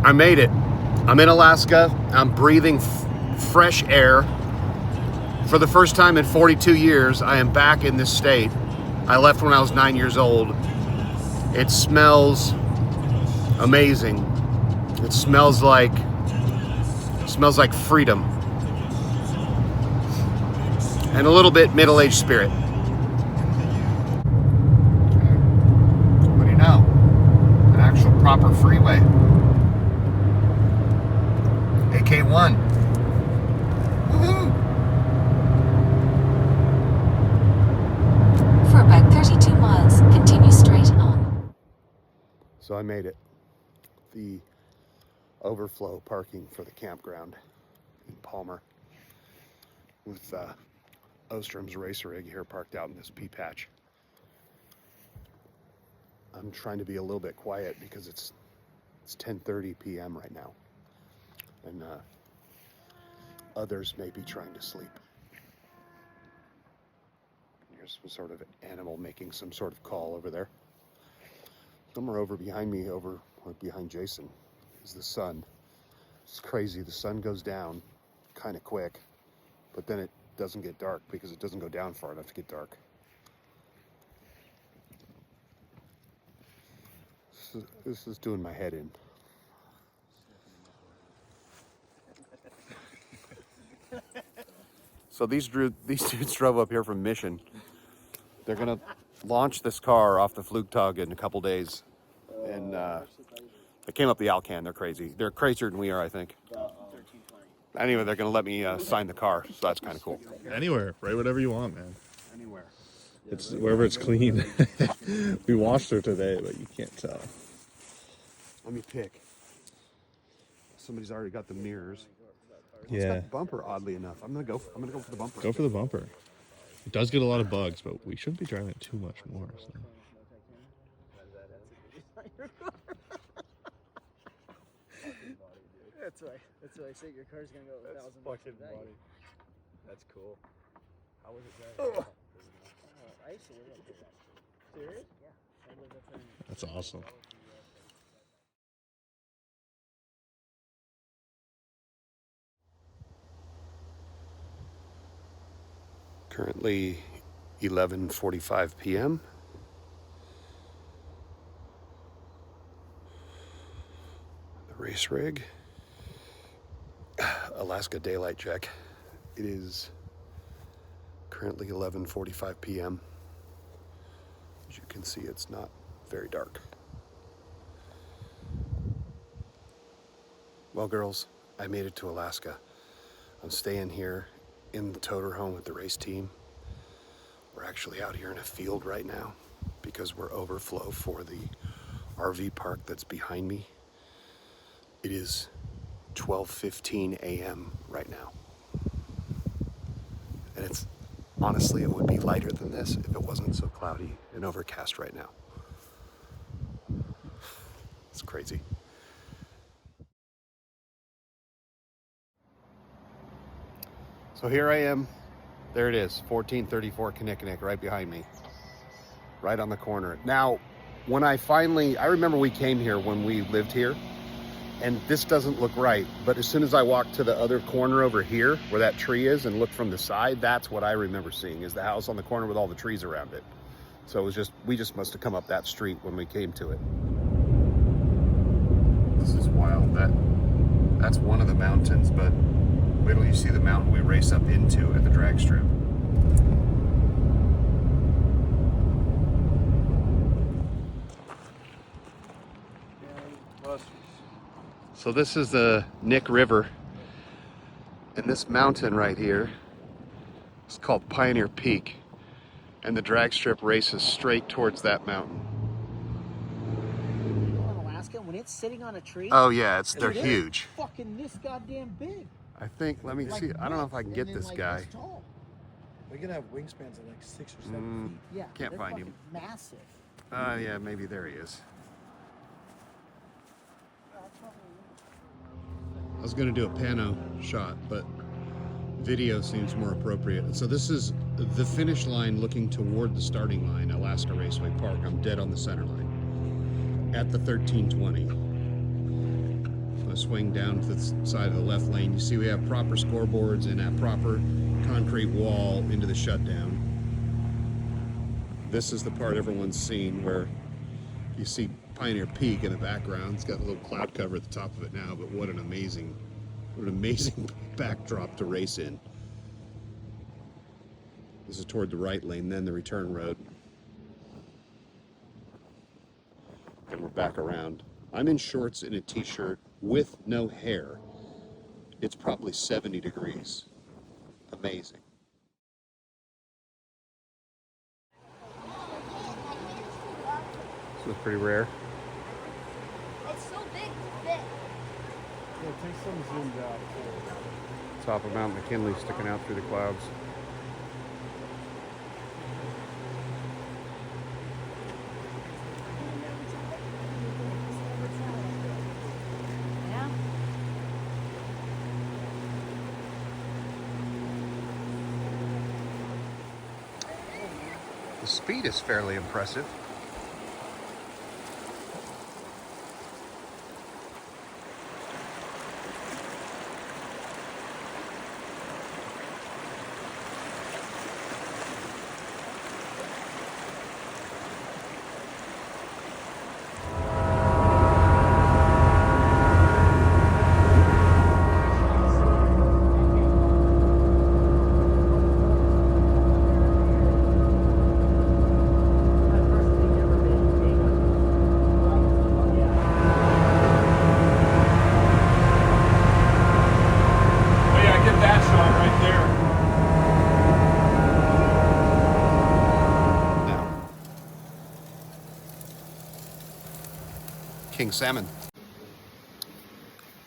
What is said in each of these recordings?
I made it. I'm in Alaska. I'm breathing fresh air. For the first time in 42 years, I am back in this state. I left when I was 9 years old. It smells amazing. It smells like freedom. And a little bit middle-aged spirit. What do you know? An actual proper freeway. AK1. Woohoo! For about 32 miles, continue straight on. So I made it. The overflow parking for the campground in Palmer with Ostrem's race rig here parked out in this pea patch. I'm trying to be a little bit quiet because it's 10:30 p.m. right now, and others may be trying to sleep. Here's some sort of animal making some sort of call over there. Somewhere over behind me, behind Jason, is the sun. It's crazy. The sun goes down kind of quick, but then it doesn't get dark because it doesn't go down far enough to get dark. This is doing my head in. So these dudes drove up here from Mission. They're gonna launch this car off the Flügtäg in a couple days, and they came up the Alcan. They're crazy. They're crazier than we are, I think. Anyway, they're gonna let me sign the car, so that's kind of cool. Anywhere, write whatever you want, man. Anywhere. It's wherever it's clean. We washed her today, but you can't tell. Let me pick. Somebody's already got the mirrors. Yeah. It's got bumper, oddly enough. I'm gonna go for the bumper. Go for the bumper. It does get a lot of bugs, but we shouldn't be driving it too much more. So. That's why I say your car's gonna go 1,000 bucks a day. That's cool. How was it I driving? used to live up there. Serious? Yeah. I lived up there. That's awesome. Currently 11:45 p.m. The race rig. Alaska daylight check. It is currently 11:45 p.m. As you can see, it's not very dark. Well, girls, I made it to Alaska. I'm staying here in the toter home with the race team. We're actually out here in a field right now because we're overflow for the RV park that's behind me. It is 12:15 a.m. right now. And it's honestly, it would be lighter than this if it wasn't so cloudy and overcast right now. It's crazy. So here I am. There it is, 1434 Kinnickinnick right behind me, right on the corner. Now, when I remember we came here when we lived here, and this doesn't look right, but as soon as I walked to the other corner over here, where that tree is, and looked from the side, that's what I remember seeing, is the house on the corner with all the trees around it. So it was we just must have come up that street when we came to it. This is wild. That's one of the mountains, but wait till you see the mountain we race up into at the drag strip. So this is the Nick River, and this mountain right here is called Pioneer Peak, and the drag strip races straight towards that mountain. In Alaska, when it's sitting on a tree. Oh yeah, they're huge. Fucking this goddamn big. I think, let me see, I don't know if I can get this guy. They're gonna have wingspans of like 6 or 7 feet. Yeah, Can't find him. Massive. Yeah, maybe there he is. I was going to do a pano shot, but video seems more appropriate. So this is the finish line looking toward the starting line, Alaska Raceway Park. I'm dead on the center line at the 1320. swing down to the side of the left lane. You see we have proper scoreboards and a proper concrete wall into the shutdown. This is the part everyone's seen where you see Pioneer Peak in the background. It's got a little cloud cover at the top of it now, but what an amazing backdrop to race in. This is toward the right lane, then the return road. And we're back around. I'm in shorts and a t-shirt with no hair. It's probably 70 degrees. Amazing. This was pretty rare. It's so big to fit. Yeah, take some zoomed out. Too. Top of Mount McKinley sticking out through the clouds. Yeah. The speed is fairly impressive. King salmon.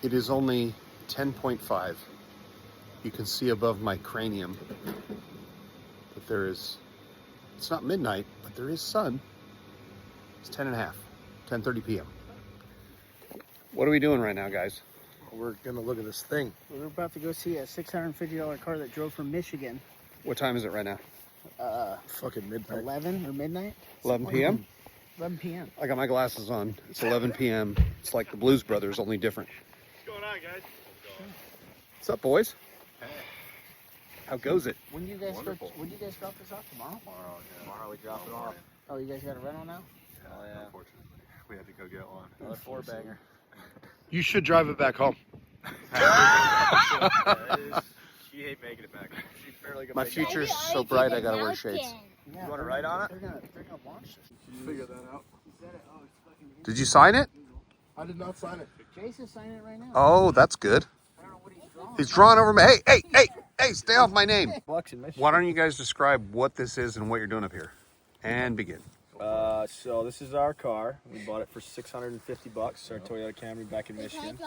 It is only 10.5. You can see above my cranium that there is, it's not midnight, but there is sun. It's 10 and a half, 10:30 p.m. What are we doing right now, guys? We're gonna look at this thing. We're about to go see a $650 car that drove from Michigan. What time is it right now? Fucking midnight. 11 or midnight? 11 p.m.? 11 p.m. I got my glasses on. It's 11 p.m. It's like the Blues Brothers, only different. What's going on, guys? What's up, boys? How goes it? When do you guys drop this off tomorrow? Tomorrow we drop it off. Oh, you guys got a rental now? Oh yeah. Unfortunately, we had to go get one. Another 4-bagger. You should drive it back home. She ain't making it back. She barely got My back. future's so bright I gotta wear shades. Yeah, You want to ride on it? They're gonna launch this. Figure that out. Did you sign it? I did not sign it. Jason's signing it right now. Oh, that's good. I don't know what he's drawing. He's drawing over me. Hey, stay off my name. Bucks in Michigan. Why don't you guys describe what this is and what you're doing up here? And begin. So this is our car. We bought it for $650. Our Toyota Camry back in Michigan.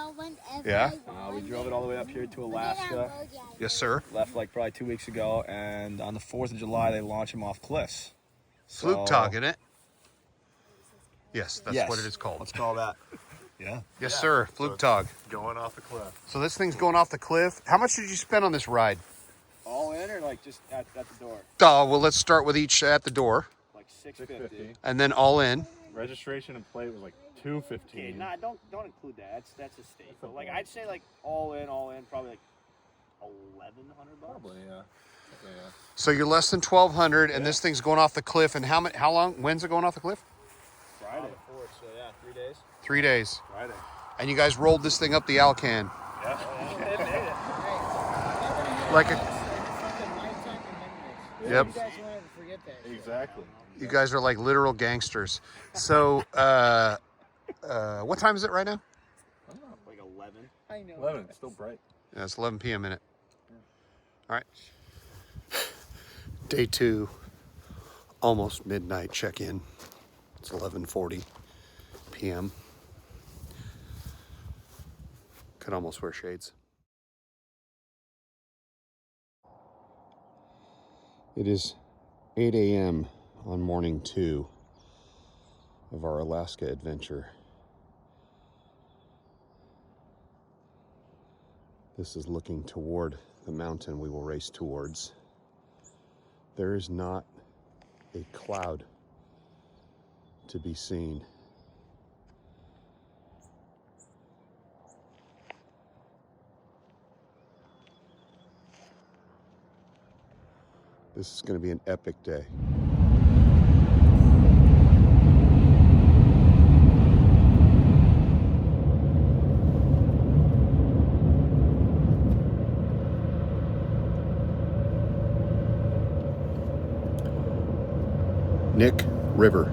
Yeah? We drove it all the way up here to Alaska. Yes, sir. Left like probably 2 weeks ago, and on the 4th of July they launch him off cliffs. So, Flügtäg in it. Yes, that's yes, what it is called. Let's call that. Yeah. Yes, sir. Flügtäg. Going off the cliff. So this thing's going off the cliff. How much did you spend on this ride? All in or like just at the door? Oh, well, let's start with each at the door, Like $650. and then all in. Registration and plate was like Okay, $215. nah, don't include that. That's a state. But like I'd say like all in, probably like $1,100. Probably, yeah. So you're less than 1,200, and this thing's going off the cliff. And how long? When's it going off the cliff? Friday. So yeah, 3 days. 3 days. Friday. And you guys rolled this thing up the Alcan. Yeah. Like a, yep. You guys won't ever forget that. Exactly. You guys are like literal gangsters. So, what time is it right now? Like 11. I know. 11. Still bright. Yeah, it's 11 p.m. in it. All right. Day 2, almost midnight check-in. It's 11:40 p.m. Could almost wear shades. It is 8 a.m. on morning 2 of our Alaska adventure. This is looking toward the mountain we will race towards. There is not a cloud to be seen. This is going to be an epic day. Nick River.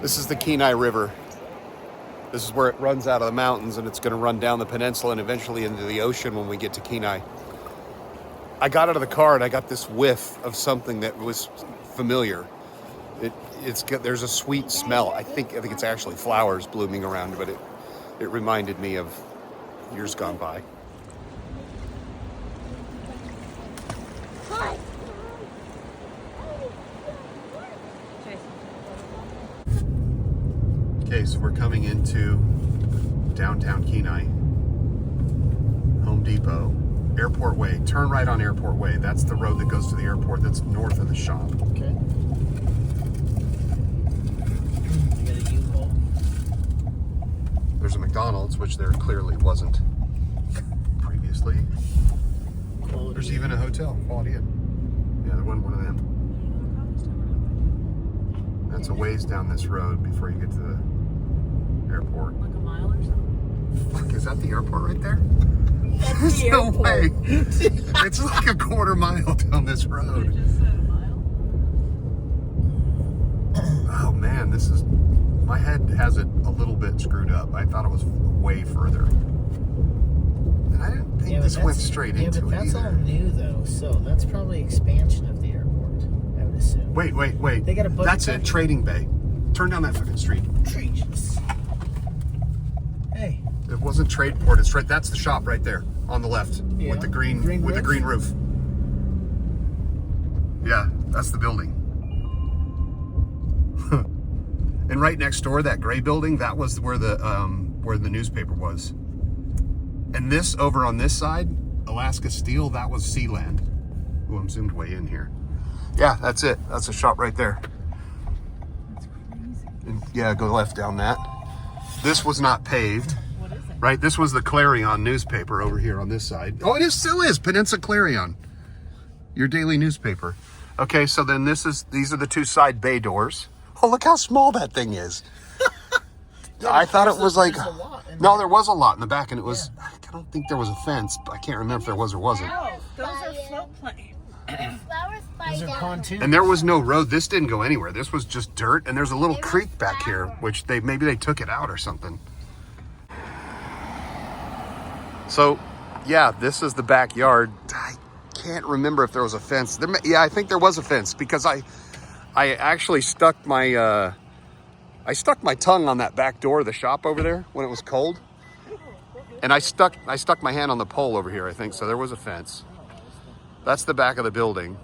This is the Kenai River. This is where it runs out of the mountains, and it's going to run down the peninsula and eventually into the ocean when we get to Kenai. I got out of the car and I got this whiff of something that was familiar. There's a sweet smell. I think it's actually flowers blooming around, but it reminded me of years gone by. Okay, so we're coming into downtown Kenai, Home Depot, Airport Way. Turn right on Airport Way. That's the road that goes to the airport that's north of the shop. Okay. You got a U-Haul. There's a McDonald's, which there clearly wasn't previously. Quality There's even a hotel, Quality Inn. Yeah, there wasn't one of them. That's a ways down this road before you get to the airport. Like a mile or something. Fuck, is that the airport right there? That's There's the no airport. way. It's like a quarter mile down this I road. just said a mile. Oh man, my head has it a little bit screwed up. I thought it was way further. And I didn't think this went straight into but it that's all either. new though, so that's probably expansion of the airport, I would assume. Wait. They got a bunch That's of it, Trading Bay. Turn down that fucking street. trees. Hey. It wasn't Tradeport, it's right, that's the shop right there on the left Yeah. with the green Green with the roof? green roof. Yeah, that's the building. And right next door, that gray building, that was where the newspaper was. And this over on this side, Alaska Steel, that was Sealand. Oh, I'm zoomed way in here. Yeah, that's it. That's a shop right there. That's crazy. And yeah, go left down that. This was not paved. What is it? Right, this was the Clarion newspaper over here on this side. Oh, still is Peninsula Clarion, your daily newspaper. Okay, so then these are the two side bay doors. Oh, look how small that thing is. I thought it was like, there's a lot in no, there was a lot in the back, and it was. I don't think there was a fence, but I can't remember if there was or wasn't. Oh, those are float planes. Flowers by Those are down. pontoons. And there was no road. This didn't go anywhere. This was just dirt, and there's a little creek back here, which maybe they took it out or something. So, yeah, this is the backyard. I can't remember if there was a fence. Yeah, I think there was a fence because I actually stuck my tongue on that back door of the shop over there when it was cold, and I stuck my hand on the pole over here. I think so. There was a fence. That's the back of the building.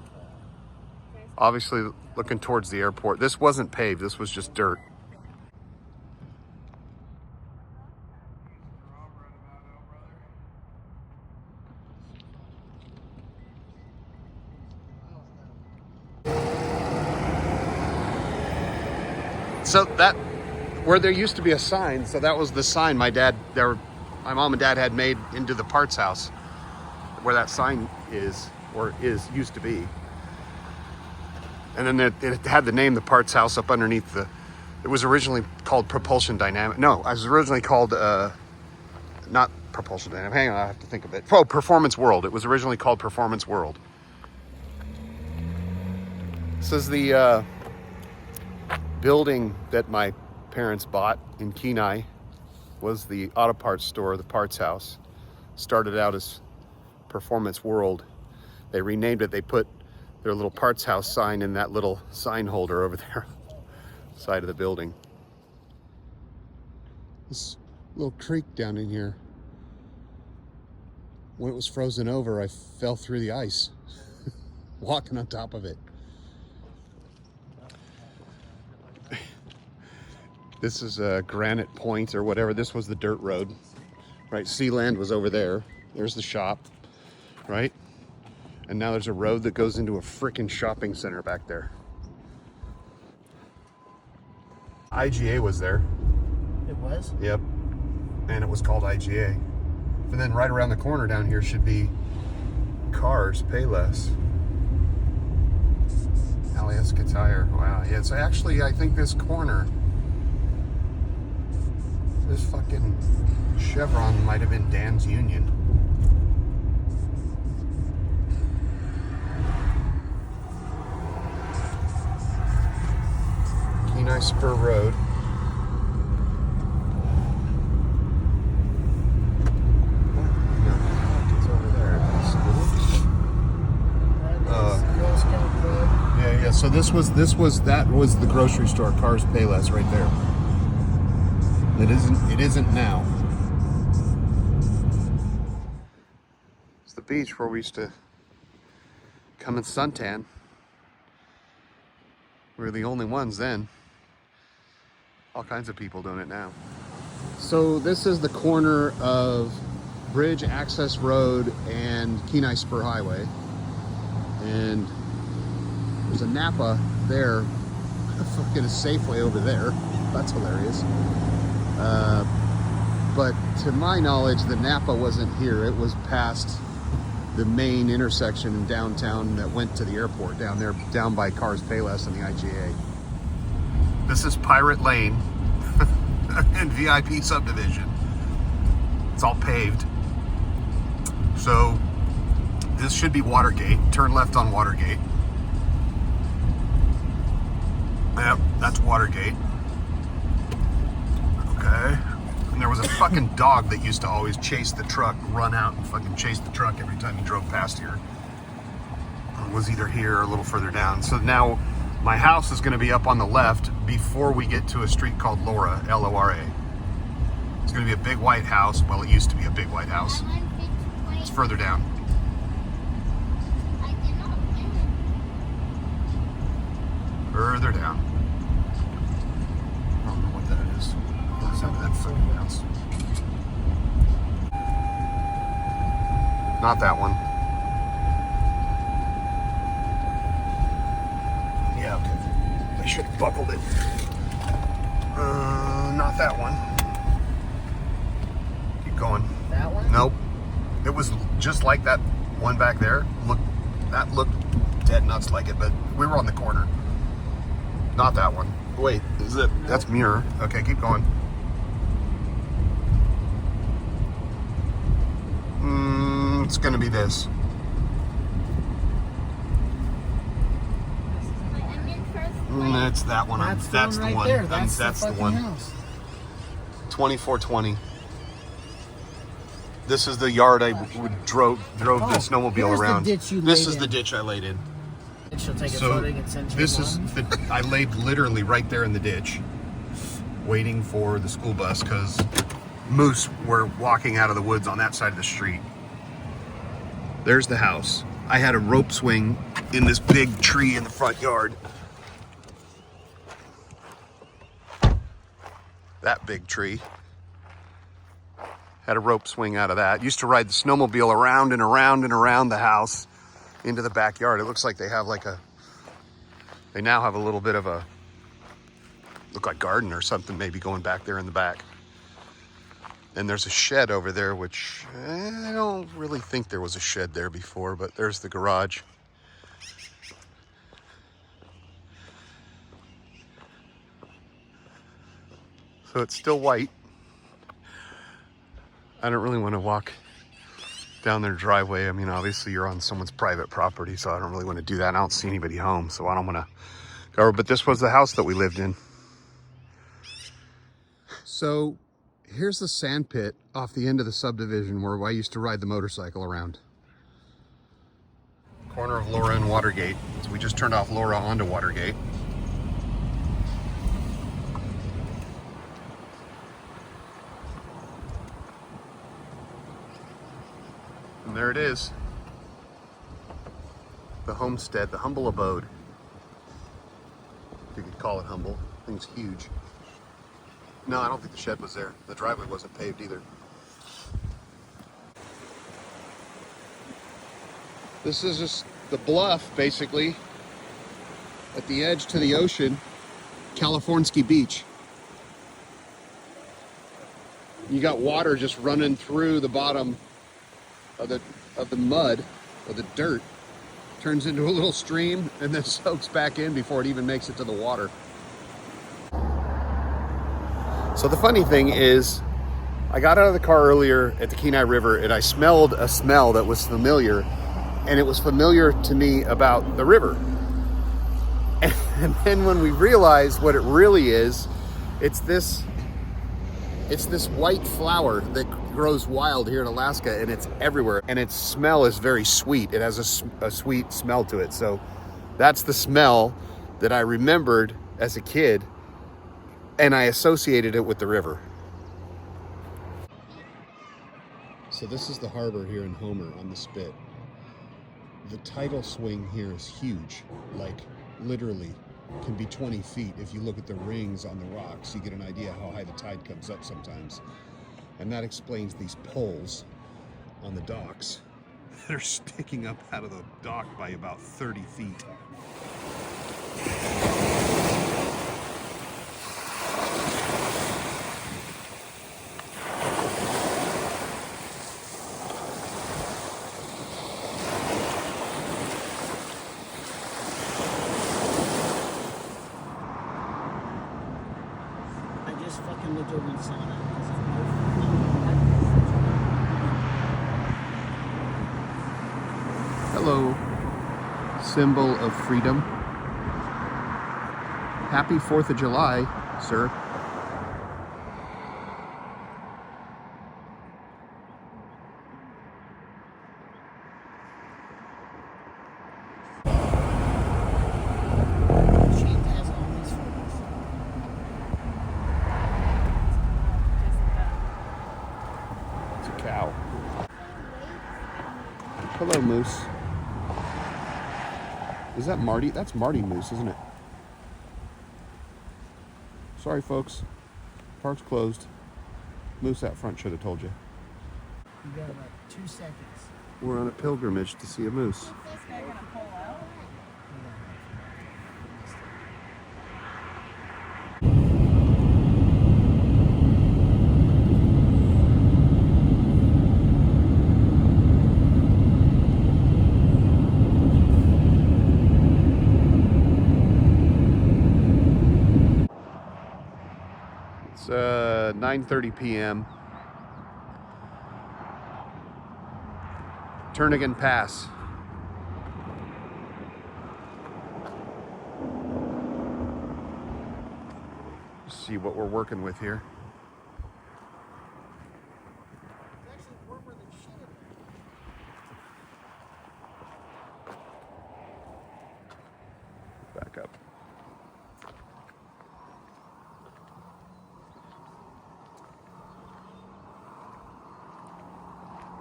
Obviously, looking towards the airport. This wasn't paved. This was just dirt. So that, where there used to be a sign, so that was the sign my mom and dad had made into the parts house, where that sign is, or used to be. And then it had the name, the parts house, up underneath it was originally called Propulsion Dynamic. No, it was originally called, not Propulsion Dynamic. Hang on, I have to think of it. Oh, Performance World. It was originally called Performance World. This is the building that my parents bought in Kenai was the auto parts store, the parts house. Started out as Performance World. They renamed it. They put their little parts house sign in that little sign holder over there, side of the building. This little creek down in here, when it was frozen over, I fell through the ice, walking on top of it. This is a Granite Point or whatever. This was the dirt road, right? Sealand was over there. There's the shop, right? And now there's a road that goes into a frickin' shopping center back there. IGA was there. It was? Yep. And it was called IGA. And then right around the corner down here should be Cars Pay Less. Alaska Tire. Wow. Yeah, so actually, I think this corner, this fucking Chevron might have been Dan's Union. Kenai Spur Road. It's over there. Yeah. So that was the grocery store, Cars Pay Less, right there. It isn't now. It's the beach where we used to come and suntan. We were the only ones then. All kinds of people doing it now. So this is the corner of Bridge Access Road and Kenai Spur Highway. And there's a Napa there. Fucking a Safeway over there. That's hilarious. But to my knowledge, the Napa wasn't here. It was past the main intersection in downtown that went to the airport down there, down by Cars Payless and the IGA. This is Pirate Lane and VIP subdivision. It's all paved. So this should be Watergate. Turn left on Watergate. Yep, that's Watergate. Okay. And there was a fucking dog that used to always chase the truck, run out and fucking chase the truck every time he drove past here. It was either here or a little further down. So now my house is going to be up on the left before we get to a street called Lora, L-O-R-A. It's going to be a big white house. Well, it used to be a big white house. It's further down. Further down. I don't know what that is. What is that fucking house? Not that one. Yeah, okay. I should have buckled it. Not that one. Keep going. That one? Nope. It was just like that one back there. That looked dead nuts like it, but we were on the corner. Not that one. Wait, is it? No. That's Muir. Okay, keep going. It's gonna be this. It's that one. That's the one. There. That's the one. House. 2420. This is the yard I drove the snowmobile around. This is the ditch I laid in. And she'll take a So photo and send you this one. is I laid literally right there in the ditch, waiting for the school bus because moose were walking out of the woods on that side of the street. There's the house. I had a rope swing in this big tree in the front yard. That big tree. Had a rope swing out of that. Used to ride the snowmobile around and around and around the house into the backyard. It looks like they have they now have a little bit of a, look like garden or something maybe going back there in the back. And there's a shed over there, which I don't really think there was a shed there before, but there's the garage. So it's still white. I don't really want to walk down their driveway. I mean, obviously you're on someone's private property, so I don't really want to do that. I don't see anybody home, so I don't want to go. But this was the house that we lived in. So here's the sand pit off the end of the subdivision where I used to ride the motorcycle around. Corner of Laura and Watergate. So we just turned off Laura onto Watergate. And there it is. The homestead, the humble abode. If you could call it humble. Thing's huge. No, I don't think the shed was there. The driveway wasn't paved either. This is just the bluff, basically, at the edge to the ocean, Californsky Beach. You got water just running through the bottom of the mud, or the dirt, turns into a little stream, and then soaks back in before it even makes it to the water. So the funny thing is, I got out of the car earlier at the Kenai River and I smelled a smell that was familiar, and it was familiar to me about the river. And then when we realized what it really is, it's this white flower that grows wild here in Alaska, and it's everywhere, and its smell is very sweet. It has a sweet smell to it. So that's the smell that I remembered as a kid, and I associated it with the river. So this is the harbor here in Homer on the Spit. The tidal swing here is huge, like literally can be 20 feet. If you look at the rings on the rocks, you get an idea how high the tide comes up sometimes. And that explains these poles on the docks that are sticking up out of the dock by about 30 feet. I just fucking looked over and saw that. Hello, symbol of freedom. Happy 4th of July, sir. She has all these photos. It's a cow. Hello, moose. Is that Marty? That's Marty Moose, isn't it? Sorry, folks. Park's closed. Moose out front should have told you. You got about 2 seconds. We're on a pilgrimage to see a moose. They're gonna pull out. It's 9:30 p.m. Turnagain Pass. See what we're working with here. It's actually warmer than shit in there. Back up.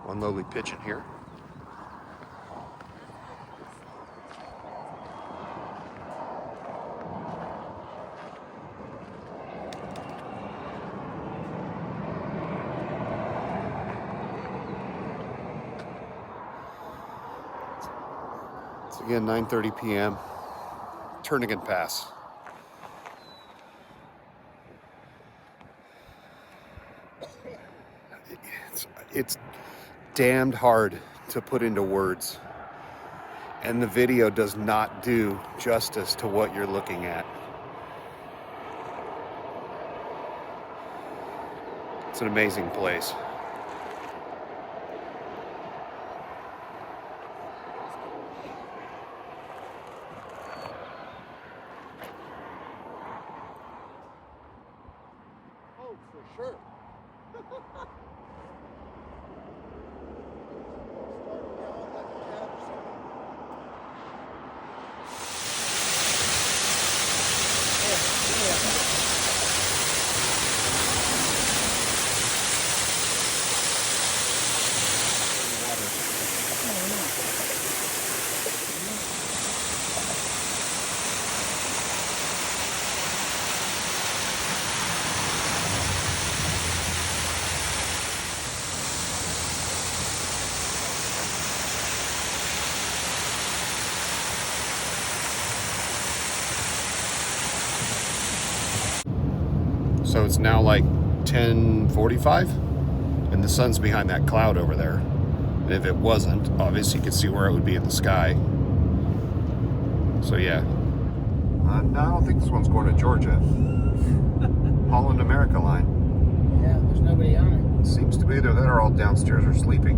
One lowly pigeon here. It's again 9:30 p.m. Turnagain Pass. It's damned hard to put into words, and the video does not do justice to what you're looking at. It's an amazing place. Oh, for Sure. So it's now like 10:45, and the sun's behind that cloud over there. And if it wasn't, obviously you could see where it would be in the sky. So yeah. No, I don't think this one's going to Georgia. Holland America line. Yeah, there's nobody on it. Seems to be. They're all downstairs or sleeping.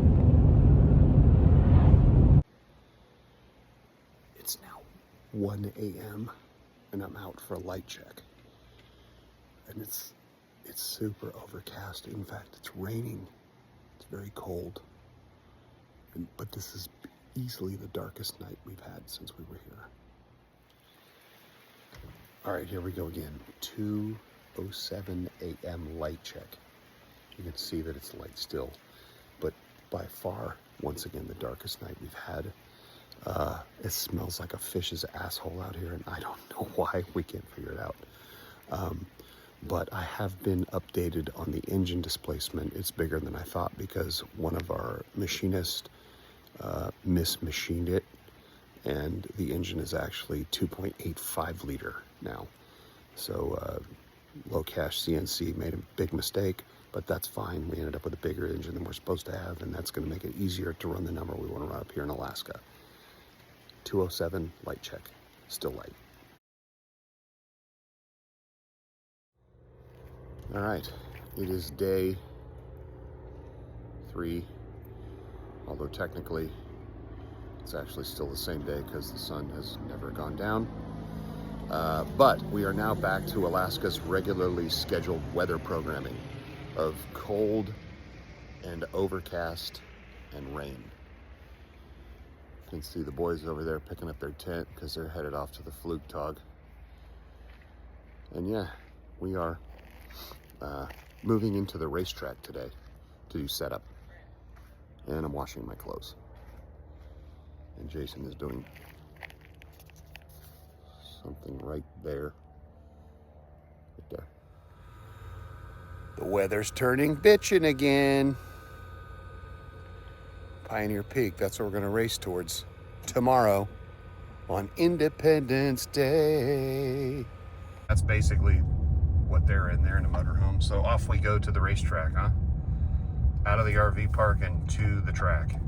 It's now 1 a.m. and I'm out for a light check. And it's super overcast. In fact, it's raining. It's very cold. But this is easily the darkest night we've had since we were here. All right, here we go again. 2:07 a.m. light check. You can see that it's light still, but by far, once again, the darkest night we've had. It smells like a fish's asshole out here, and I don't know why. We can't figure it out. But I have been updated on the engine displacement. It's bigger than I thought because one of our machinists mismachined it, and the engine is actually 2.85 liter now. So low cash CNC made a big mistake, but that's fine. We ended up with a bigger engine than we're supposed to have, and that's going to make it easier to run the number we want to run up here in Alaska. 2:07 light check, still light. All right, it is day 3, although technically it's actually still the same day because the sun has never gone down. But we are now back to Alaska's regularly scheduled weather programming of cold and overcast and rain. You can see the boys over there picking up their tent because they're headed off to the Flügtäg. And yeah, we are moving into the racetrack today to do setup. And I'm washing my clothes. And Jason is doing something right there. Right there. The weather's turning bitchin' again. Pioneer Peak, that's what we're gonna race towards tomorrow on Independence Day. That's basically what they're in there in a motorhome. So off we go to the racetrack, huh? Out of the RV park and to the track.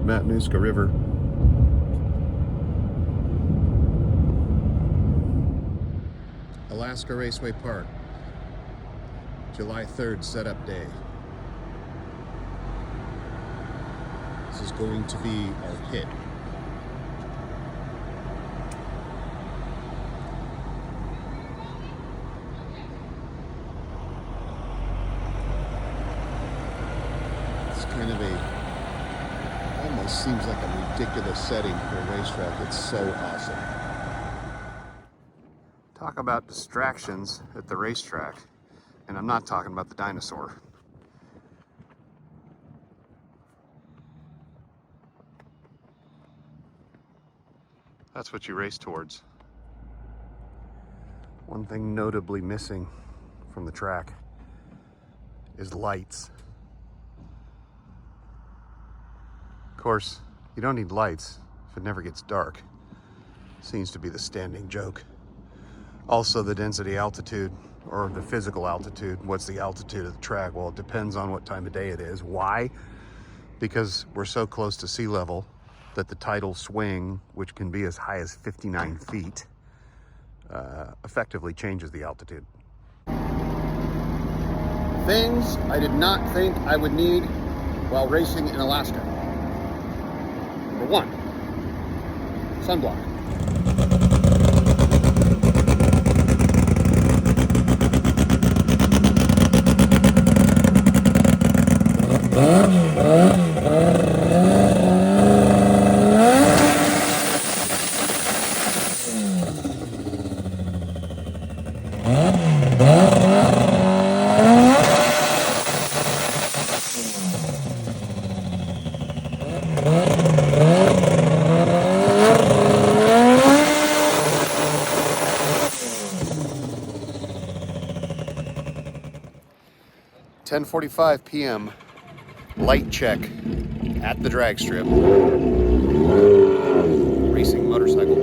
Matanuska River. Alaska Raceway Park. July 3rd setup day. This is going to be our hit. It's kind of almost seems like a ridiculous setting for a racetrack. It's so awesome. Talk about distractions at the racetrack. And I'm not talking about the dinosaur. That's what you race towards. One thing notably missing from the track is lights. Of course, you don't need lights if it never gets dark. Seems to be the standing joke. Also, the density altitude, or the physical altitude. What's the altitude of the track? Well, it depends on what time of day it is. Why? Because we're so close to sea level that the tidal swing, which can be as high as 59 feet, effectively changes the altitude. Things I did not think I would need while racing in Alaska. Number 1, sunblock. 10:45 p.m. light check at the drag strip. Racing motorcycle.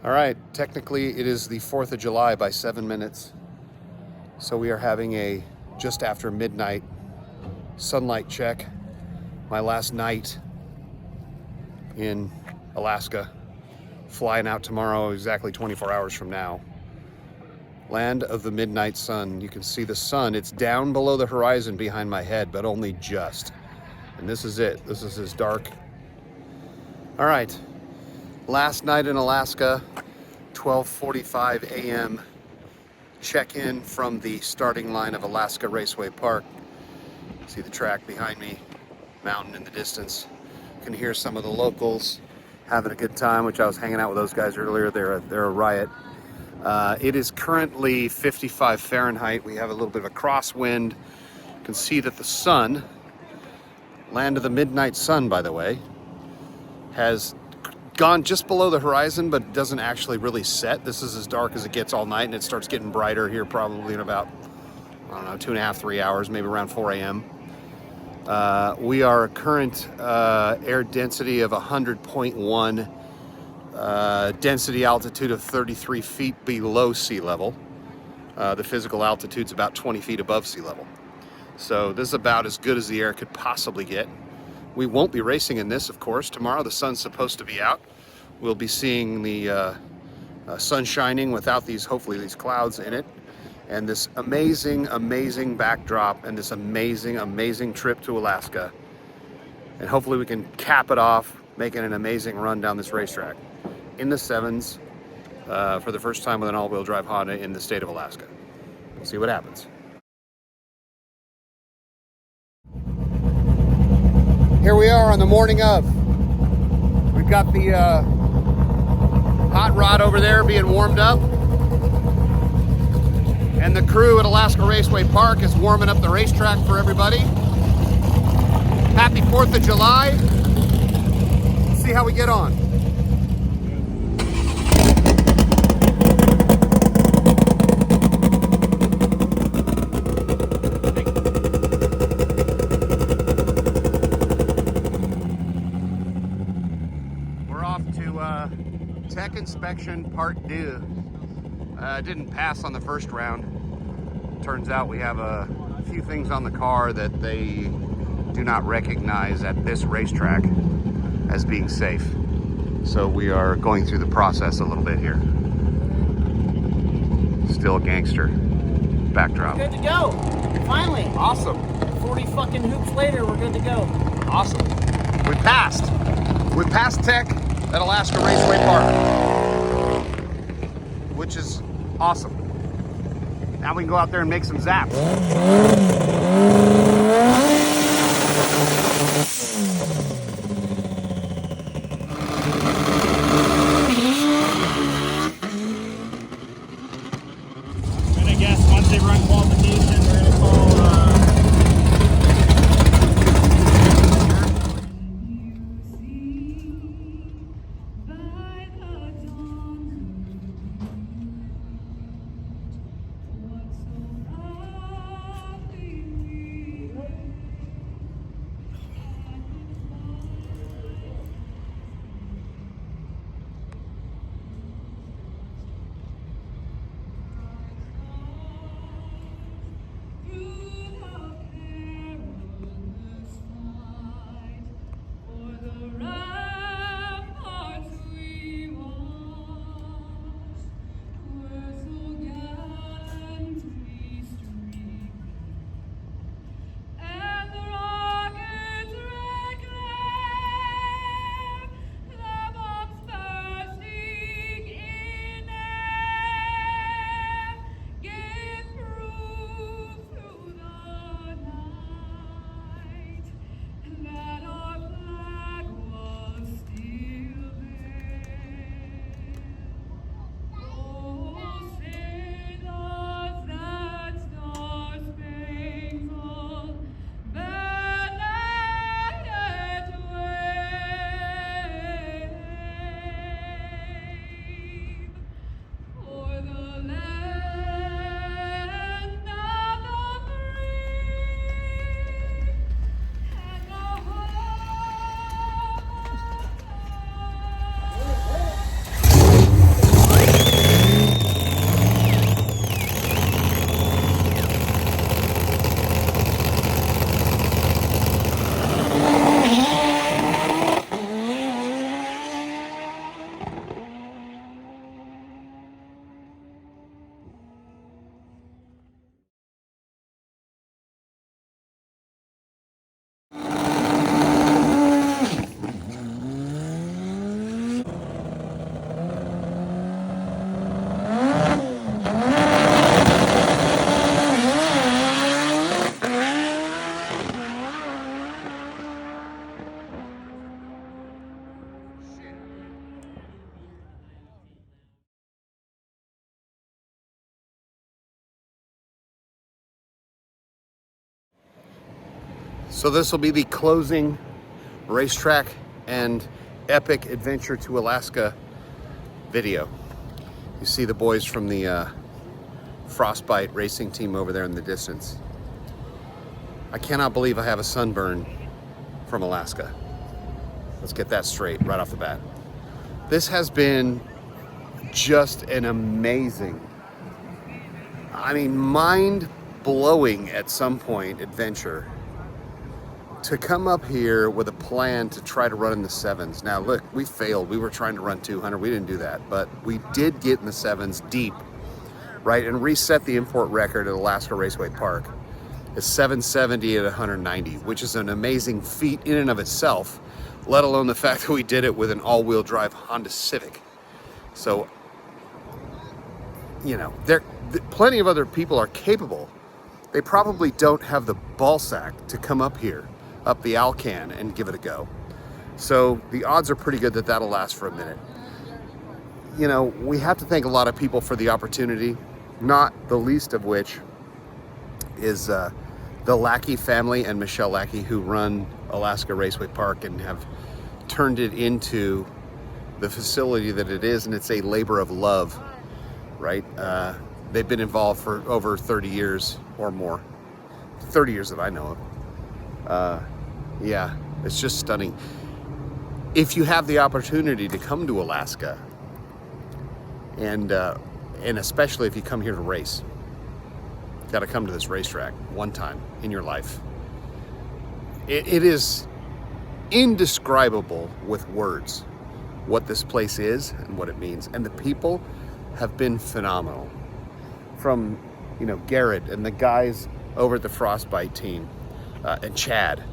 All right, technically it is the 4th of July by 7 minutes. So we are having a just after midnight sunlight check. My last night in Alaska. Flying out tomorrow, exactly 24 hours from now. Land of the midnight sun. You can see the sun. It's down below the horizon behind my head, but only just. And this is it. This is as dark. All right. Last night in Alaska, 12:45 a.m. Check-in from the starting line of Alaska Raceway Park. See the track behind me, mountain in the distance. You can hear some of the locals having a good time, which I was hanging out with those guys earlier. They're a riot. It is currently 55 Fahrenheit. We have a little bit of a crosswind. You can see that the sun, land of the midnight sun, by the way, has gone just below the horizon, but doesn't actually really set. This is as dark as it gets all night, and it starts getting brighter here probably in about, I don't know, 2.5, 3 hours, maybe around 4 a.m. We are current air density of 100.1. Density altitude of 33 feet below sea level. The physical altitude's about 20 feet above sea level. So this is about as good as the air could possibly get. We won't be racing in this, of course. Tomorrow the sun's supposed to be out. We'll be seeing the sun shining without these, hopefully these clouds in it. And this amazing, amazing backdrop and this amazing, amazing trip to Alaska. And hopefully we can cap it off, making an amazing run down this racetrack in the 7s for the first time with an all-wheel drive Honda in the state of Alaska. We'll see what happens. Here we are on the morning of. We've got the hot rod over there being warmed up. And the crew at Alaska Raceway Park is warming up the racetrack for everybody. Happy 4th of July. Let's see how we get on. Tech inspection part 2. Didn't pass on the first round. Turns out we have a few things on the car that they do not recognize at this racetrack as being safe. So we are going through the process a little bit here. Still gangster backdrop. Good to go. Finally. Awesome. 40 fucking hoops later, we're good to go. Awesome. We passed. We passed tech at Alaska Raceway Park, which is awesome. Now we can go out there and make some zaps. I'm gonna guess once they run qualification, they're gonna call So this will be the closing racetrack and epic adventure to Alaska video. You see the boys from the Frostbite racing team over there in the distance. I cannot believe I have a sunburn from Alaska. Let's get that straight right off the bat. This has been just an amazing, I mean, mind-blowing at some point adventure to come up here with a plan to try to run in the 7s. Now look, we failed. We were trying to run 200. We didn't do that, but we did get in the 7s deep, right, and reset the import record at Alaska Raceway Park. It's 770 at 190, which is an amazing feat in and of itself, let alone the fact that we did it with an all-wheel drive Honda Civic. So, you know, plenty of other people are capable. They probably don't have the ball sack to come up here, up the Alcan, and give it a go. So the odds are pretty good that that'll last for a minute. You know, we have to thank a lot of people for the opportunity, not the least of which is the Lackey family and Michelle Lackey, who run Alaska Raceway Park and have turned it into the facility that it is, and it's a labor of love, right? They've been involved for over 30 years or more. 30 years that I know of. Yeah, it's just stunning. If you have the opportunity to come to Alaska, and especially if you come here to race, you've got to come to this racetrack one time in your life. It is indescribable with words what this place is and what it means, and the people have been phenomenal. From, you know, Garrett and the guys over at the Frostbite team, and Chad,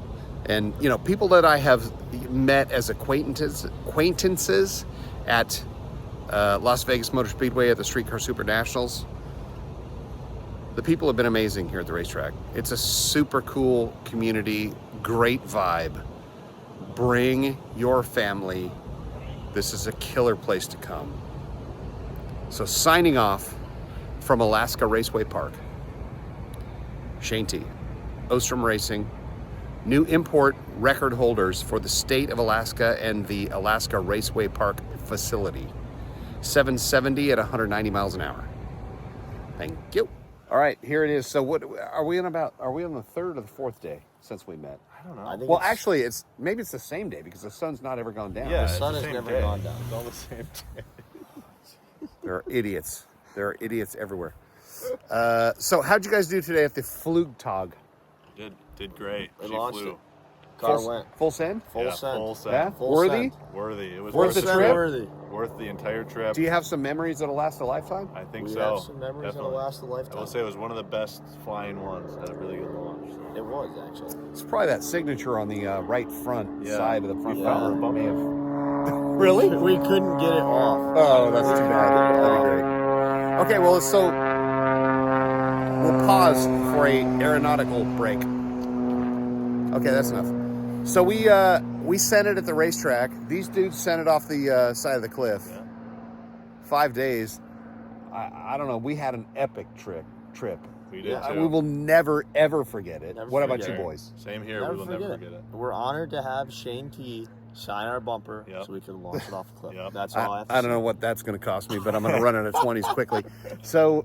and, you know, people that I have met as acquaintances at Las Vegas Motor Speedway at the Streetcar Super Nationals. The people have been amazing here at the racetrack. It's a super cool community, great vibe. Bring your family. This is a killer place to come. So signing off from Alaska Raceway Park, Shane T, Ostrem Racing, new import record holders for the state of Alaska and the Alaska Raceway Park facility. 770 at 190 miles an hour. Thank you. All right, here it is. So what are we on about? Are we on the 3rd or the 4th day since we met? I don't know. I think Well, actually, maybe it's the same day because the sun's not ever gone down. Yeah, the it's sun the has same never day. gone down. It's all the same day. There are idiots. There are idiots everywhere. So how'd you guys do today at the Flügtäg? Did great. We She launched flew. it. Car went Full send? full Yeah, send. full send. Yeah? Full Worthy? send. Worthy. It was Worth the Full send trip? worthy. worth the entire trip. Do you have some memories that'll last a lifetime? I think We so. have some memories Definitely. that'll last a I lifetime. will say it was one of the best flying ones. Had a really good launch. So. It was actually. It's probably that signature on the right front Yeah. side of the front Yeah. bumper. Bumper. May have... Really? We couldn't get it off. Oh, that's too bad. That'd be great. Okay, well, so we'll pause for a aeronautical break. Okay, that's enough. So we sent it at the racetrack. These dudes sent it off the side of the cliff. Yeah. 5 days. I don't know. We had an epic trip. We did Yeah, too. We will never ever forget it. Never what about forget you it. boys? Same here. Never we will forget never it. forget it. We're honored to have Shane T sign our bumper Yep. so we can launch it off the cliff. Yep. That's all I have to I don't say. know what that's going to cost me, but I'm going to run out of 20s quickly. So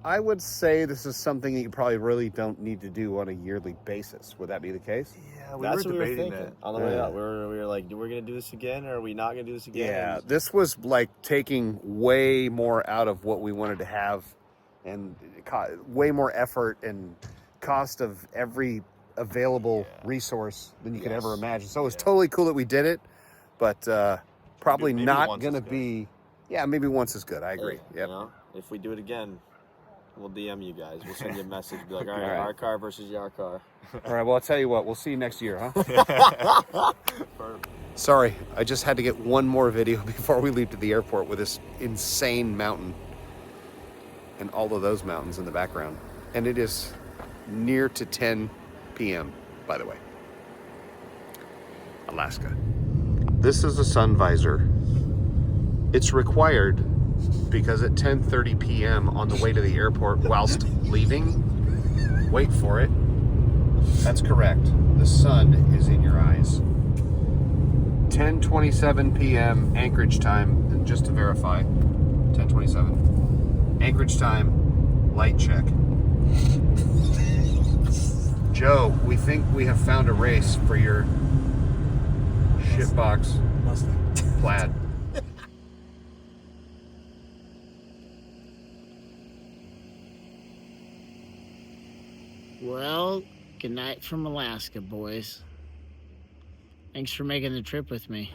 I would say this is something that you probably really don't need to do on a yearly basis. Would that be the case? Yeah, That's what we were debating thinking. that. On the way Yeah. up, we were like, we're going to do this again, or are we not going to do this again? Yeah, this was like taking way more out of what we wanted to have, and way more effort and cost of every available resource than you could Yes. ever imagine. So it was totally cool that we did it, but probably Maybe not once going to is good. be. Yeah, maybe once is good. I agree. Hey, Yep. You know, if we do it again, we'll DM you guys. We'll send you a message. Be like, all right, All right. our car versus your car. All right. Well, I'll tell you what. We'll see you next year, huh? Sorry, I just had to get one more video before we leave to the airport with this insane mountain and all of those mountains in the background. And it is near to 10 p.m., by the way. Alaska. This is a sun visor. It's required because at 10:30 p.m. on the way to the airport whilst leaving, wait for it, That's correct. The sun is in your eyes. 10:27 p.m. Anchorage time. And just to verify, 10:27. Anchorage time. Light check. Joe, we think we have found a race for your shitbox Mustang. plaid. Well, good night from Alaska, boys. Thanks for making the trip with me.